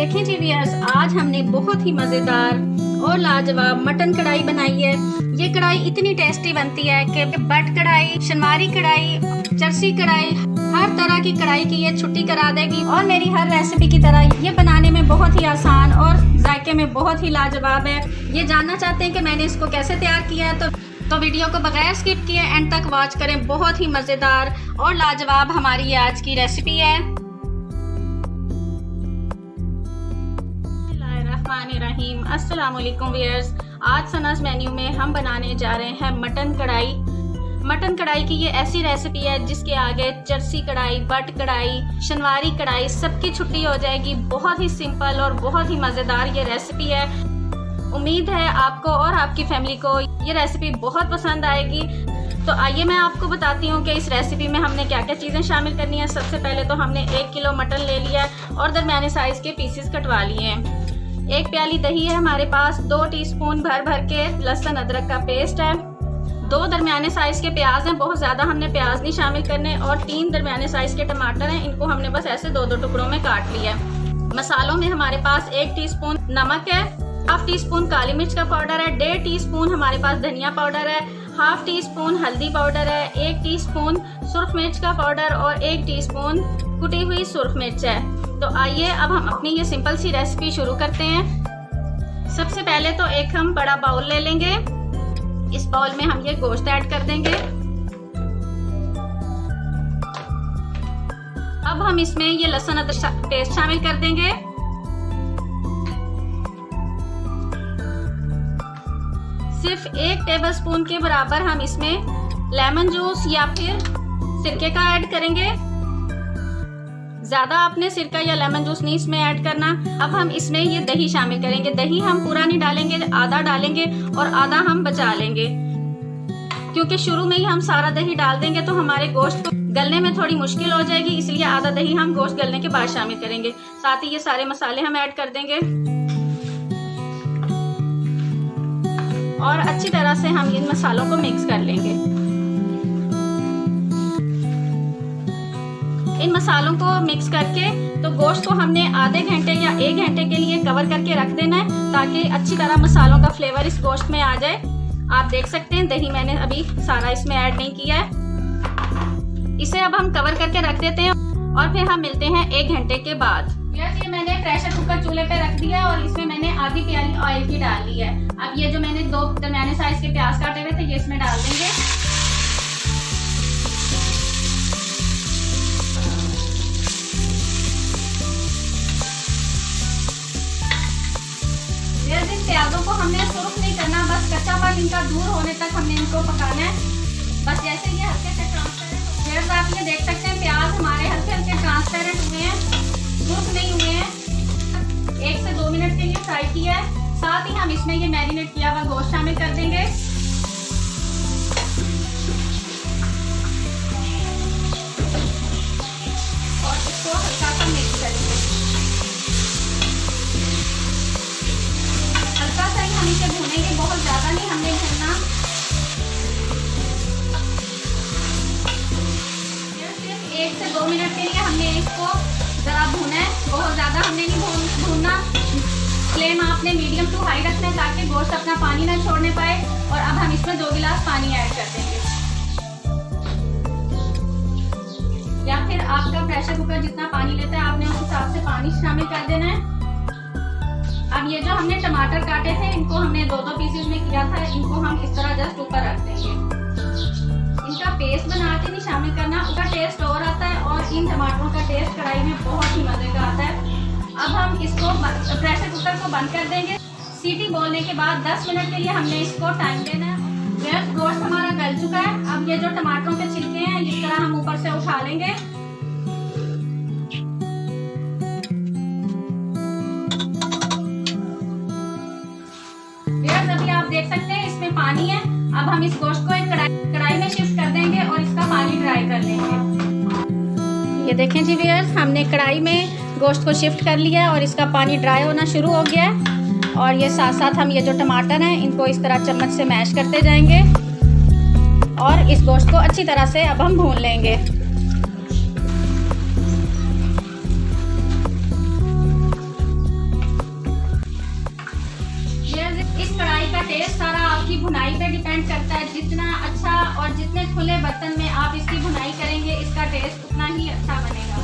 देखें जी व्यूअर्स, आज हमने बहुत ही मज़ेदार और लाजवाब मटन कढ़ाई बनाई है। ये कढ़ाई इतनी टेस्टी बनती है कि बट कढ़ाई, शनवारी कढ़ाई, चरसी कढ़ाई, हर तरह की कढ़ाई की ये छुट्टी करा देगी। और मेरी हर रेसिपी की तरह ये बनाने में बहुत ही आसान और जायके में बहुत ही लाजवाब है। ये जानना चाहते हैं कि मैंने इसको कैसे तैयार किया है तो वीडियो को बगैर स्किप किए एंड तक वॉच करें। बहुत ही मज़ेदार और लाजवाब हमारी ये आज की रेसिपी है। रहीम अस्सलाम वालेकुम व्यूअर्स, आज सनाज मेन्यू में हम बनाने जा रहे हैं मटन कढ़ाई। मटन कढ़ाई की ये ऐसी रेसिपी है जिसके आगे चरसी कढ़ाई, बट कढ़ाई, शनवारी कढ़ाई सबकी छुट्टी हो जाएगी। बहुत ही सिंपल और बहुत ही मज़ेदार ये रेसिपी है। उम्मीद है आपको और आपकी फैमिली को ये रेसिपी बहुत पसंद आएगी। तो आइए मैं आपको बताती हूँ कि इस रेसिपी में हमने क्या क्या चीज़ें शामिल करनी है। सबसे पहले तो हमने 1 किलो मटन ले लिया और दरमियाने साइज़ के पीसेस कटवा लिए हैं। 1 प्याली दही है हमारे पास, 2 टीस्पून भर के लहसुन अदरक का पेस्ट है, 2 दरमियाने साइज़ के प्याज हैं, बहुत ज़्यादा हमने प्याज नहीं शामिल करने, और 3 दरमियाने साइज़ के टमाटर हैं। इनको हमने बस ऐसे 2-2 टुकड़ों में काट लिया है। मसालों में हमारे पास 1 टीस्पून नमक है, 1/2 टीस्पून काली मिर्च का पाउडर है, 1.5 टीस्पून हमारे पास धनिया पाउडर है, 1/2 टीस्पून हल्दी पाउडर है, 1 टीस्पून सुर्ख मिर्च का पाउडर और 1 टीस्पून कुटी हुई सुर्ख मिर्च है। तो आइए अब हम अपनी ये सिंपल सी रेसिपी शुरू करते हैं। सबसे पहले तो एक हम बड़ा बाउल ले लेंगे। इस बाउल में हम ये गोश्त ऐड कर देंगे। अब हम इसमें ये लहसुन अदरक पेस्ट शामिल कर देंगे। सिर्फ 1 टेबलस्पून के बराबर हम इसमें लेमन जूस या फिर सिरके का ऐड करेंगे। ज़्यादा आपने सिरका या लेमन जूस नहीं इसमें ऐड करना। अब हम इसमें ये दही शामिल करेंगे। दही हम पूरा नहीं डालेंगे, आधा डालेंगे और आधा हम बचा लेंगे, क्योंकि शुरू में ही हम सारा दही डाल देंगे तो हमारे गोश्त को गलने में थोड़ी मुश्किल हो जाएगी, इसलिए आधा दही हम गोश्त गलने के बाद शामिल करेंगे। साथ ही ये सारे मसाले हम ऐड कर देंगे और अच्छी तरह से हम इन मसालों को मिक्स कर लेंगे। इन मसालों को मिक्स करके तो गोश्त को हमने आधे घंटे या 1 घंटे के लिए कवर करके रख देना है, ताकि अच्छी तरह मसालों का फ्लेवर इस गोश्त में आ जाए। आप देख सकते हैं दही मैंने अभी सारा इसमें ऐड नहीं किया है। इसे अब हम कवर करके रख देते हैं और फिर हम मिलते हैं 1 घंटे के बाद। ये मैंने प्रेशर कुकर चूल्हे पे रख दिया और इसमें मैंने आधी प्याली ऑयल की डाल ली है। अब ये जो मैंने 2 दरमियाने साइज के प्याज काटे हुए थे ये इसमें डाल देंगे। प्याजों को हमने सुर्ख नहीं करना, बस कच्चापन इनका दूर होने तक हमने इनको पकाना है। बस जैसे ये हल्के से ट्रांसपेरेंट, आप ये देख सकते हैं प्याज हमारे हल्के हल्के ट्रांसपेरेंट हुए हैं, सुर्ख नहीं हुए हैं। 1 से 2 मिनट के लिए फ्राई किया है। साथ ही हम इसमें ये मैरिनेट किया हुआ गोश्त शामिल कर देंगे और इसको हल्का सा मिक्स करेंगे। हल्का सा ही हम इसे भूनेंगे, बहुत ज्यादा नहीं हमने भूनना। सिर्फ 1 से 2 मिनट के लिए हमने इसको जरा भूना है, बहुत ज्यादा हमने नहीं भूनना। फ्लेम आपने मीडियम टू हाई रखना है ताकि गोश्त अपना पानी ना छोड़ने पाए। और अब हम इसमें 2 गिलास पानी ऐड कर देंगे, या फिर आपका प्रेशर कुकर जितना पानी लेता है आपने उस हिसाब से पानी शामिल कर देना है। अब ये जो हमने टमाटर काटे थे इनको हमने 2-2 पीसेस में किया था, इनको हम इस तरह जस्ट ऊपर रख देंगे। इनका पेस्ट बना के नहीं शामिल करना, उसका टेस्ट और आता है और इन टमाटरों का टेस्ट कढ़ाई में बहुत ही मजे का आता है। अब हम इसको प्रेशर कुकर को बंद कर देंगे। सीटी बोलने के बाद 10 मिनट के लिए हमने इसको टाइम देना है। गोश्त हमारा गल चुका है। अब ये जो टमाटरों के छिलके हैं इस तरह हम ऊपर से उठा लेंगे। अभी आप देख सकते हैं इसमें पानी है। अब हम इस गोश्त को एक कढ़ाई में शिफ्ट कर देंगे और इसका पानी ड्राई कर लेंगे। ये देखें जी व्यूअर्स, हमने कढ़ाई में गोश्त को शिफ्ट कर लिया और इसका पानी ड्राई होना शुरू हो गया है। और ये साथ साथ हम ये जो टमाटर हैं इनको इस तरह चम्मच से मैश करते जाएंगे और इस गोश्त को अच्छी तरह से अब हम भून लेंगे। सारा आपकी भुनाई पे डिपेंड करता है। जितना अच्छा और जितने खुले बर्तन में आप इसकी भुनाई करेंगे, इसका टेस्ट उतना ही अच्छा बनेगा।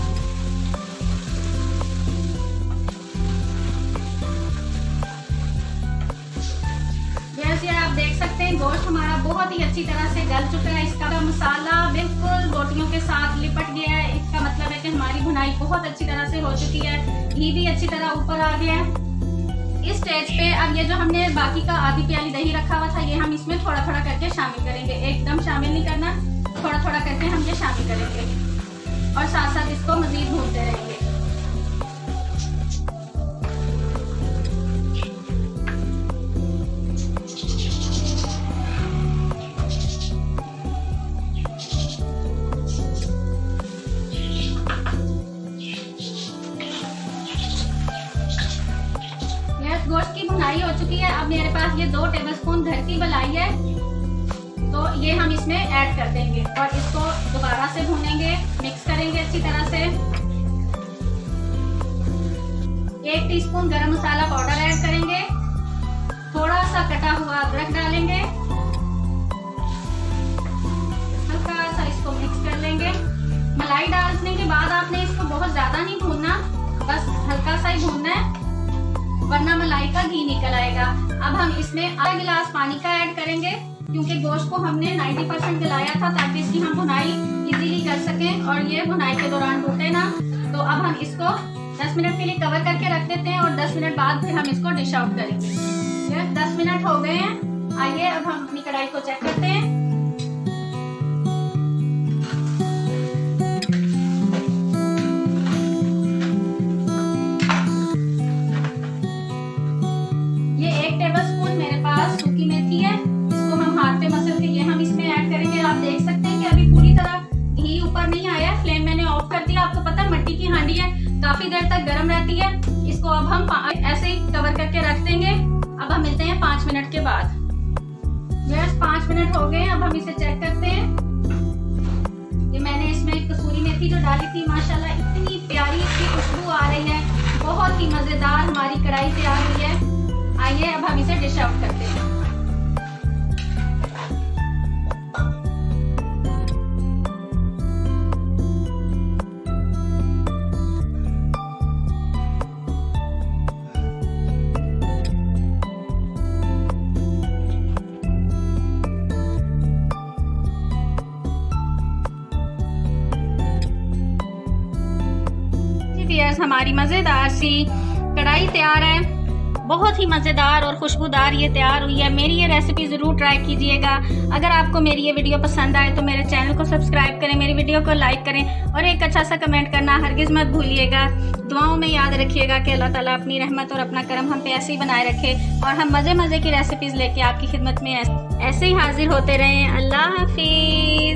जैसे आप देख सकते हैं गोश्त हमारा बहुत ही अच्छी तरह से गल चुका है। इसका मसाला बिल्कुल रोटियों के साथ लिपट गया है। इसका मतलब है कि हमारी भुनाई बहुत अच्छी तरह से हो चुकी है। घी भी अच्छी तरह ऊपर आ गया है। इस स्टेज पे अब ये जो हमने बाकी का आधी प्याली दही रखा हुआ था, ये हम इसमें थोड़ा थोड़ा करके शामिल करेंगे। एकदम शामिल नहीं करना, थोड़ा थोड़ा करके हम ये शामिल करेंगे और साथ साथ इसको मजीद भूनते रहेंगे। गोश्त की भुनाई हो चुकी है। अब मेरे पास ये 2 टेबलस्पून घर की मलाई है, तो ये हम इसमें ऐड कर देंगे और इसको दोबारा से भूनेंगे, मिक्स करेंगे अच्छी तरह से। 1 टीस्पून गरम मसाला पाउडर ऐड करेंगे, थोड़ा सा कटा हुआ अदरक डालेंगे, हल्का सा इसको मिक्स कर लेंगे। मलाई डालने के बाद आपने इसको बहुत ज्यादा नहीं भूनना, बस हल्का सा ही भूनना है, वरना मलाई का घी निकल आएगा। अब हम इसमें आधा गिलास पानी का ऐड करेंगे, क्योंकि गोश्त को हमने 90% गलाया था ताकि इसकी हम भुनाई इजीली कर सकें और ये भुनाई के दौरान टूटे ना। तो अब हम इसको 10 मिनट के लिए कवर करके रख देते हैं और 10 मिनट बाद फिर हम इसको डिश आउट करेंगे। 10 मिनट हो गए हैं। आइए अब हम अपनी कढ़ाई को चेक करते हैं। सूखी मेथी है, इसको हम हाथ पे मसल के ये हम इसमें ऐड करेंगे। आप देख सकते हैं कि अभी पूरी तरह घी ऊपर नहीं आया। फ्लेम मैंने ऑफ कर दिया। आपको पता है मट्टी की हांडी है, काफी देर तक गर्म रहती है। इसको अब हम ऐसे ही कवर करके रख देंगे। अब हम मिलते हैं 5 मिनट के बाद। बस 5 मिनट हो गए। अब हम इसे चेक करते हैं। ये मैंने इसमें कसूरी मेथी जो डाली थी, माशाल्लाह इतनी प्यारी इसकी खुशबू आ रही है, बहुत ही मजेदार हमारी कढ़ाई तैयार हुई है। आइए अब हम इसे डिश आउट करते हैं। हमारी मजेदार सी कढ़ाई तैयार है, बहुत ही मज़ेदार और खुशबूदार ये तैयार हुई है। मेरी ये रेसिपी ज़रूर ट्राई कीजिएगा। अगर आपको मेरी ये वीडियो पसंद आए तो मेरे चैनल को सब्सक्राइब करें, मेरी वीडियो को लाइक करें और एक अच्छा सा कमेंट करना हरगिज़ मत भूलिएगा। दुआओं में याद रखिएगा कि अल्लाह ताला अपनी रहमत और अपना करम हम पे ऐसे ही बनाए रखे और हम मज़े मज़े की रेसिपीज़ लेके आपकी खिदमत में ऐसे ही हाजिर होते रहें। अल्लाह हाफिज़।